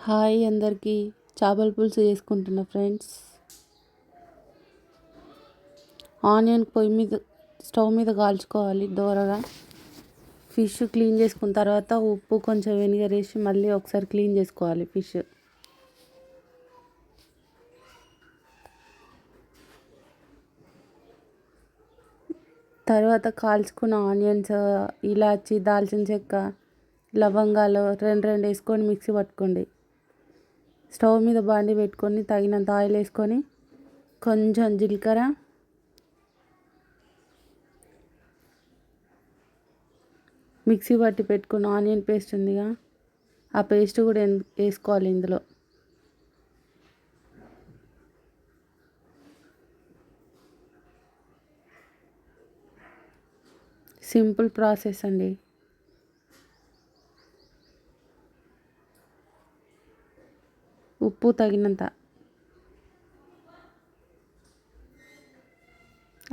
Hi అందరికీ. చేపల పులుసు చేసుకుంటున్నా ఫ్రెండ్స్. ఆనియన్ స్టవ్ మీద కాల్చుకోవాలి దోరగా. ఫిష్ క్లీన్ చేసుకున్న తర్వాత ఉప్పు కొంచెం వెనిగర్ వేసి మళ్ళీ ఒకసారి క్లీన్ చేసుకోవాలి ఫిష్. తర్వాత కాల్చుకున్న ఆనియన్స్, ఇలాచి, దాల్చిన చెక్క, లవంగాలు రెండు వేసుకొని మిక్సీ పట్టుకోండి. స్టవ్ మీద బాండి పెట్టుకొని తగినంత ఆయిల్ వేసుకొని కొంచెం జీలకర్ర, మిక్సీ పట్టి పెట్టుకున్న ఆనియన్ పేస్ట్ ఉందిగా, ఆ పేస్ట్ కూడా వేసుకోవాలి ఇందులో. సింపుల్ ప్రాసెస్ అండి. ఉప్పు తగినంత,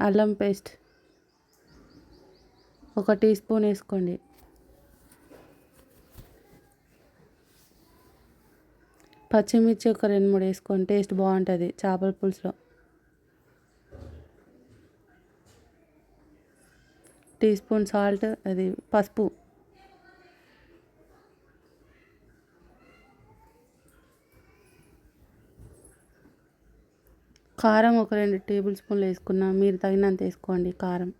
అల్లం పేస్ట్ 1 టీ స్పూన్ వేసుకోండి. పచ్చిమిర్చి ఒక 2-3 వేసుకోండి, టేస్ట్ బాగుంటుంది చేపల పులుసులో. టీ స్పూన్ సాల్ట్, పసుపు. కారం ఒక 2 టేబుల్ స్పూన్లు వేసుకున్నా, మీరు తగినంత వేసుకోండి కారం.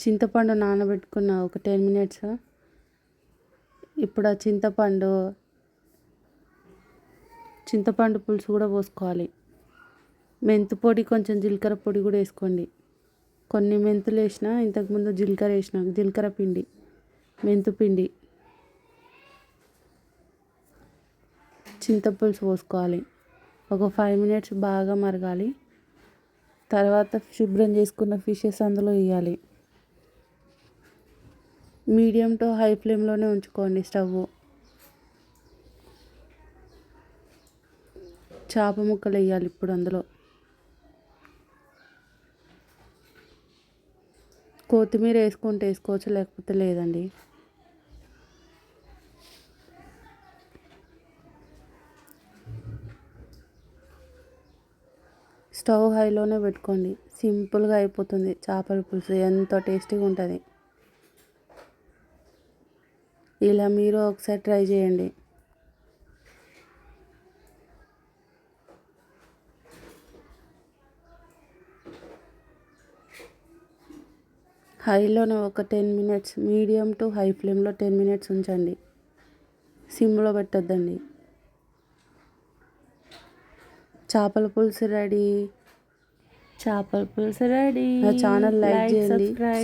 చింతపండు నానబెట్టుకున్న ఒక 10 మినిట్స్. ఇప్పుడు ఆ చింతపండు పులుసు కూడా పోసుకోవాలి. మెంతు పొడి, కొంచెం జీలకర్ర పొడి కూడా వేసుకోండి. కొన్ని మెంతులు వేసిన, ఇంతకుముందు జీలకర్ర వేసిన, జీలకర్ర పిండి, మెంతు పిండి. చింతపులుసు పోసుకోవాలి. ఒక 5 మినిట్స్ బాగా మరగాలి. తర్వాత శుభ్రం చేసుకున్న ఫిషెస్ అందులో వేయాలి. మీడియం టు హై ఫ్లేమ్లోనే ఉంచుకోండి స్టవ్. చేప ముక్కలు వేయాలి ఇప్పుడు అందులో. కొత్తిమీర వేసుకుంటే వేసుకోవచ్చు, లేకపోతే లేదండి. స్టవ్ హైలోనే పెట్టుకోండి. సింపుల్గా అయిపోతుంది చేపల పులుసు, ఎంతో టేస్టీగా ఉంటుంది. ఇలా మీరు ఒకసారి ట్రై చేయండి. హైలోనే ఒక 10 మినిట్స్, మీడియం టు హై ఫ్లేమ్లో 10 మినిట్స్ ఉంచండి. సిమ్లో పెట్టొద్దండి. చేపల పులుసు రెడీ. నా ఛానల్ లైక్ చేయండి, సబ్స్క్రైబ్